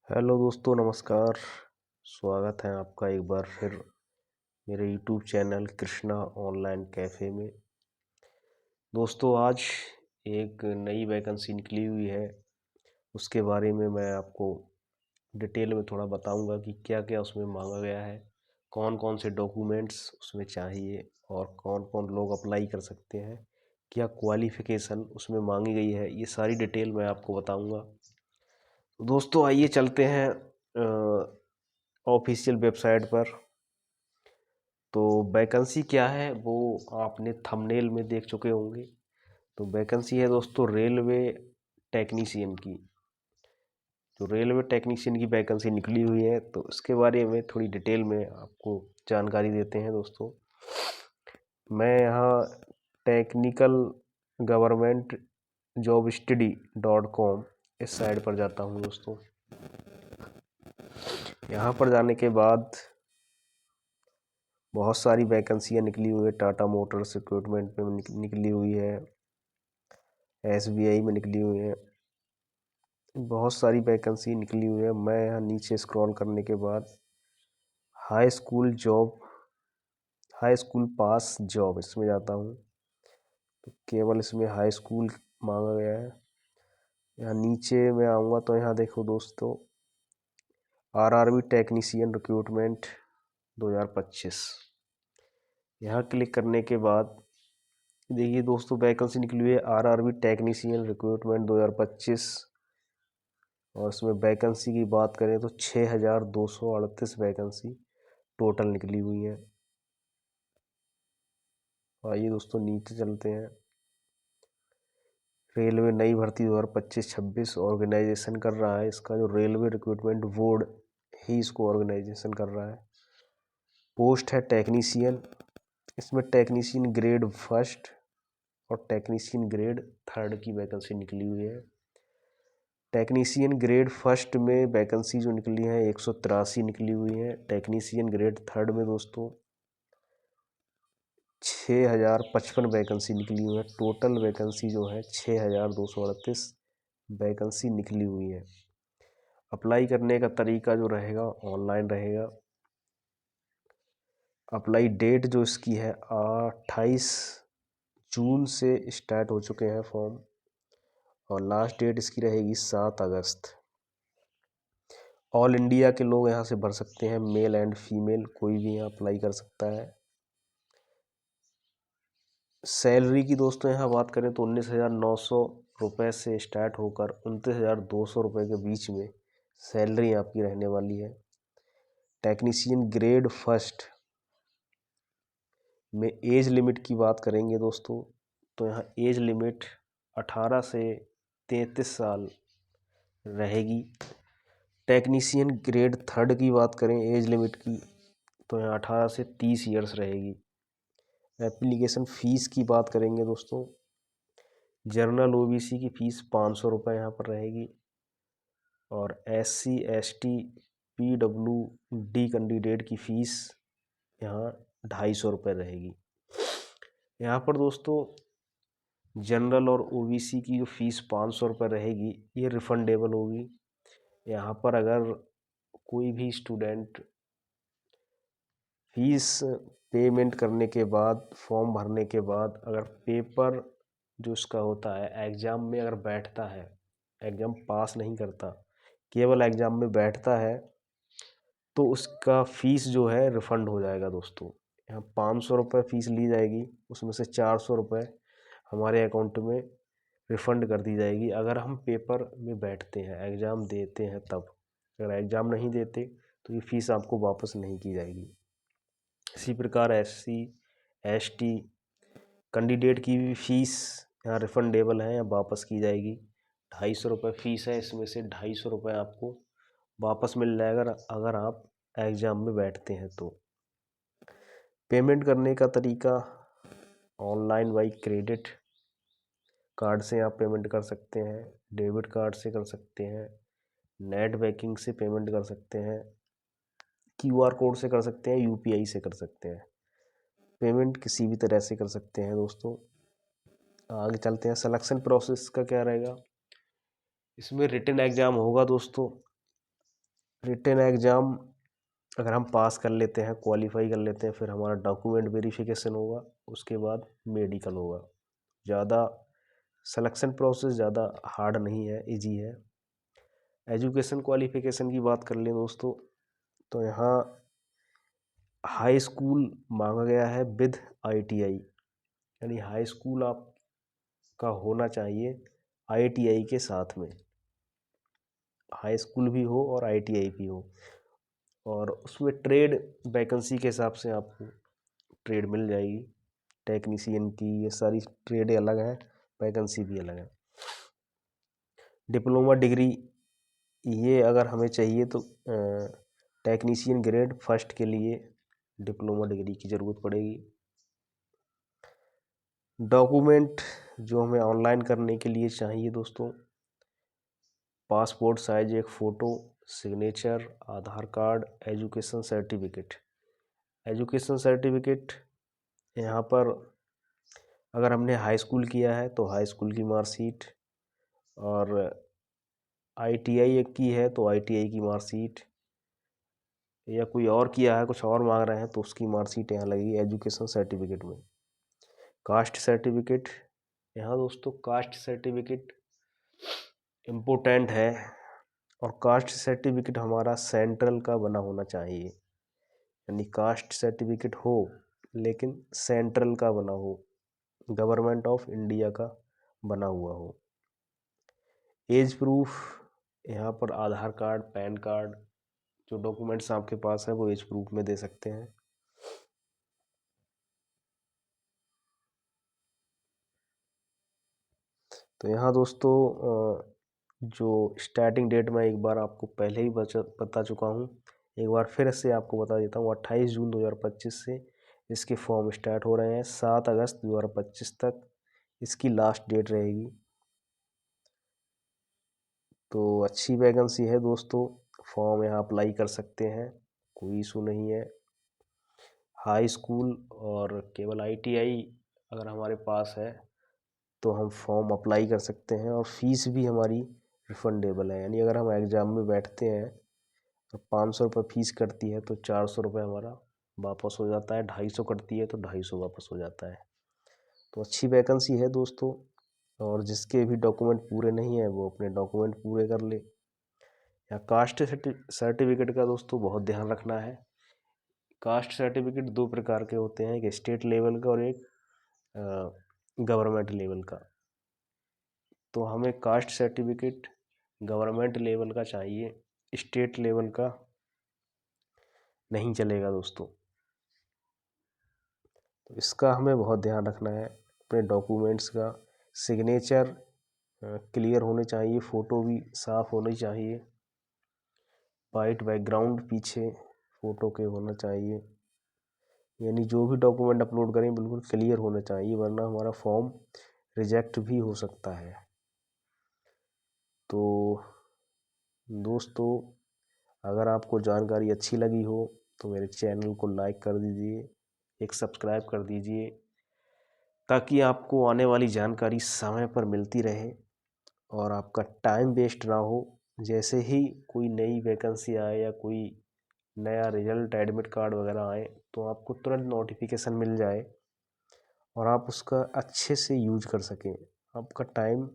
Hello दोस्तों, नमस्कार। स्वागत है आपका एक बार फिर मेरे YouTube channel Krishna online cafe में। दोस्तों, आज एक नई वैकेंसी निकली हुई है। उसके बारे में मैं आपको डिटेल में थोड़ा बताऊंगा कि क्या क्या उसमें मांगा गया है, कौन कौन से डॉक्यूमेंट्स उसमें चाहिए और कौन कौन लोग अप्लाई कर सकते हैं, क्या क्वालिफ़िकेशन उसमें मांगी गई है। ये सारी डिटेल मैं आपको बताऊंगा। दोस्तों, आइए चलते हैं ऑफिशियल वेबसाइट पर। तो वैकेंसी क्या है वो आपने थंबनेल में देख चुके होंगे। तो वैकेंसी है दोस्तों रेलवे टेक्नीशियन की। तो रेलवे टेक्नीशियन की वैकेंसी निकली हुई है, तो उसके बारे में थोड़ी डिटेल में आपको जानकारी देते हैं दोस्तों। मैं यहाँ technical government job study .com इस साइट पर जाता हूँ दोस्तों। यहाँ पर जाने के बाद बहुत सारी वैकेंसियाँ निकली हुई है। टाटा मोटर्स रिक्रूटमेंट में निकली हुई है, SBI में निकली हुई है। बहुत सारी वैकेंसी निकली हुई है। मैं यहाँ नीचे स्क्रॉल करने के बाद हाई स्कूल पास जॉब इसमें जाता हूँ। तो केवल इसमें हाई स्कूल मांगा गया है। यहाँ नीचे मैं आऊँगा तो यहाँ देखो दोस्तों, RRB टेक्नीशियन रिक्रूटमेंट 2025। यहाँ क्लिक करने के बाद देखिए दोस्तों, वैकेंसी निकली हुई है RRB टेक्नीशियन रिक्रूटमेंट 2025। और इसमें वैकेंसी की बात करें तो 6238 वैकेंसी टोटल निकली हुई है। आइए दोस्तों नीचे चलते हैं। रेलवे नई भर्ती 2025-26 ऑर्गेनाइजेशन कर रहा है। इसका जो रेलवे रिक्रूटमेंट बोर्ड ही इसको ऑर्गेनाइजेशन कर रहा है। पोस्ट है टेक्नीशियन। इसमें टेक्नीशियन ग्रेड फर्स्ट और टेक्नीशियन ग्रेड थर्ड की वैकेंसी निकली हुई है। टेक्नीशियन ग्रेड फर्स्ट में वैकेंसी जो निकली है 183 निकली हुई है। टेक्नीशियन ग्रेड थर्ड में दोस्तों 6055 वैकेंसी निकली हुई है। टोटल वैकेंसी जो है 6238 वैकेंसी निकली हुई है। अप्लाई करने का तरीका जो रहेगा ऑनलाइन रहेगा। अप्लाई डेट जो इसकी है 28 जून से स्टार्ट हो चुके हैं फॉर्म, और लास्ट डेट इसकी रहेगी 7 अगस्त। ऑल इंडिया के लोग यहाँ से भर सकते हैं, मेल एंड फीमेल कोई भी यहाँ अप्लाई कर सकता है। सैलरी की दोस्तों यहाँ बात करें तो 19,900 रुपये से स्टार्ट होकर 29,200 रुपये के बीच में सैलरी आपकी रहने वाली है। टेक्नीशियन ग्रेड फर्स्ट में एज लिमिट की बात करेंगे दोस्तों, तो यहाँ एज लिमिट 18 से 33 साल रहेगी। टेक्नीशियन ग्रेड थर्ड की बात करें एज लिमिट की, तो यहाँ 18 से 30 ईयर्स रहेगी। एप्लीकेशन फ़ीस की बात करेंगे दोस्तों, जनरल OBC की फ़ीस 500 रुपये यहाँ पर रहेगी, और SC ST PWD कैंडिडेट की फ़ीस यहाँ 250 रुपये रहेगी। यहाँ पर दोस्तों जनरल और OBC की जो फ़ीस 500 रुपये रहेगी ये रिफंडेबल होगी। यहाँ पर अगर कोई भी स्टूडेंट फीस पेमेंट करने के बाद, फॉर्म भरने के बाद, अगर पेपर जो उसका होता है एग्ज़ाम में अगर बैठता है, एग्ज़ाम पास नहीं करता, केवल एग्ज़ाम में बैठता है, तो उसका फ़ीस जो है रिफ़ंड हो जाएगा दोस्तों। यहाँ 500 रुपये फ़ीस ली जाएगी, उसमें से 400 रुपये हमारे अकाउंट में रिफ़ंड कर दी जाएगी अगर हम पेपर में बैठते हैं, एग्ज़ाम देते हैं तब। अगर एग्ज़ाम नहीं देते तो ये फ़ीस आपको वापस नहीं की जाएगी। इसी प्रकार SC ST कैंडिडेट की भी फ़ीस यहाँ रिफ़ंडेबल है या वापस की जाएगी। 250 रुपये फ़ीस है, इसमें से 250 रुपये आपको वापस मिल जाएगा अगर आप एग्ज़ाम में बैठते हैं तो। पेमेंट करने का तरीका ऑनलाइन बाई क्रेडिट कार्ड से आप पेमेंट कर सकते हैं, डेबिट कार्ड से कर सकते हैं, नेट बैंकिंग से पेमेंट कर सकते हैं, QR कोड से कर सकते हैं, UPI से कर सकते हैं। पेमेंट किसी भी तरह से कर सकते हैं दोस्तों। आगे चलते हैं, सिलेक्शन प्रोसेस का क्या रहेगा। इसमें रिटन एग्ज़ाम होगा दोस्तों। रिटन एग्ज़ाम अगर हम पास कर लेते हैं, क्वालिफाई कर लेते हैं, फिर हमारा डॉक्यूमेंट वेरिफिकेशन होगा, उसके बाद मेडिकल होगा। ज़्यादा सिलेक्शन प्रोसेस ज़्यादा हार्ड नहीं है, इजी है। एजुकेशन क्वालिफिकेशन की बात कर लें दोस्तों, तो यहाँ हाई स्कूल मांगा गया है विद आईटीआई, यानी हाई स्कूल आपका होना चाहिए आईटीआई के साथ में, हाई स्कूल भी हो और आईटीआई भी हो। और उसमें ट्रेड वैकेंसी के हिसाब से आपको ट्रेड मिल जाएगी, टेक्नीशियन की, ये सारी ट्रेडें अलग हैं, वैकेंसी भी अलग है। डिप्लोमा डिग्री ये अगर हमें चाहिए तो टेक्नीशियन ग्रेड फर्स्ट के लिए डिप्लोमा डिग्री की ज़रूरत पड़ेगी। डॉक्यूमेंट जो हमें ऑनलाइन करने के लिए चाहिए दोस्तों, पासपोर्ट साइज एक photo, signature, Aadhaar card, education certificate. Education certificate यहाँ पर अगर हमने हाई स्कूल किया है तो हाई स्कूल की मार्कशीट, और आईटीआई की है तो आईटीआई की मार्कशीट, या कोई और किया है कुछ और मांग रहे हैं तो उसकी मार्कशीट यहाँ लगेगी एजुकेशन सर्टिफिकेट में। कास्ट सर्टिफिकेट, यहाँ दोस्तों कास्ट सर्टिफिकेट इम्पोर्टेंट है, और कास्ट सर्टिफिकेट हमारा सेंट्रल का बना होना चाहिए, यानी कास्ट सर्टिफिकेट हो लेकिन सेंट्रल का बना हो, गवर्नमेंट ऑफ इंडिया का बना हुआ हो। एज प्रूफ, यहाँ पर आधार कार्ड, पैन कार्ड, जो डॉक्यूमेंट्स आपके पास है वो एज प्रूफ में दे सकते हैं। तो यहाँ दोस्तों जो स्टार्टिंग डेट मैं एक बार आपको पहले ही बता चुका हूँ, एक बार फिर से आपको बता देता हूँ। 28 जून 2025 से इसके फॉर्म स्टार्ट हो रहे हैं, 7 अगस्त 2025 तक इसकी लास्ट डेट रहेगी। तो अच्छी वैकेंसी है दोस्तों, फॉर्म यहाँ अप्लाई कर सकते हैं, कोई इशू नहीं है। हाई स्कूल और केवल आईटीआई अगर हमारे पास है तो हम फॉर्म अप्लाई कर सकते हैं, और फीस भी हमारी रिफंडेबल है, यानी अगर हम एग्ज़ाम में बैठते हैं तो 500 रुपये फ़ीस कटती है तो 400 रुपये हमारा वापस हो जाता है, 250 कटती है तो 250 वापस हो जाता है। तो अच्छी वैकेंसी है दोस्तों, और जिसके भी डॉक्यूमेंट पूरे नहीं हैं वो अपने डॉक्यूमेंट पूरे कर ले। या कास्ट सर्टिफिकेट का दोस्तों बहुत ध्यान रखना है। कास्ट सर्टिफिकेट दो प्रकार के होते हैं, एक स्टेट लेवल का और एक गवर्नमेंट लेवल का। तो हमें कास्ट सर्टिफिकेट गवर्नमेंट लेवल का चाहिए, स्टेट लेवल का नहीं चलेगा दोस्तों। तो इसका हमें बहुत ध्यान रखना है, अपने डॉक्यूमेंट्स का सिग्नेचर क्लियर होने चाहिए, फ़ोटो भी साफ़ होनी चाहिए, वाइट बैकग्राउंड पीछे फ़ोटो के होना चाहिए, यानी जो भी डॉक्यूमेंट अपलोड करें बिल्कुल क्लियर होना चाहिए, वरना हमारा फॉर्म रिजेक्ट भी हो सकता है। तो दोस्तों अगर आपको जानकारी अच्छी लगी हो तो मेरे चैनल को लाइक कर दीजिए, एक सब्सक्राइब कर दीजिए, ताकि आपको आने वाली जानकारी समय पर मिलती रहे और आपका टाइम वेस्ट ना हो। जैसे ही कोई नई वैकेंसी आए या कोई नया रिजल्ट, एडमिट कार्ड वगैरह आए तो आपको तुरंत नोटिफिकेशन मिल जाए और आप उसका अच्छे से यूज कर सकें, आपका टाइम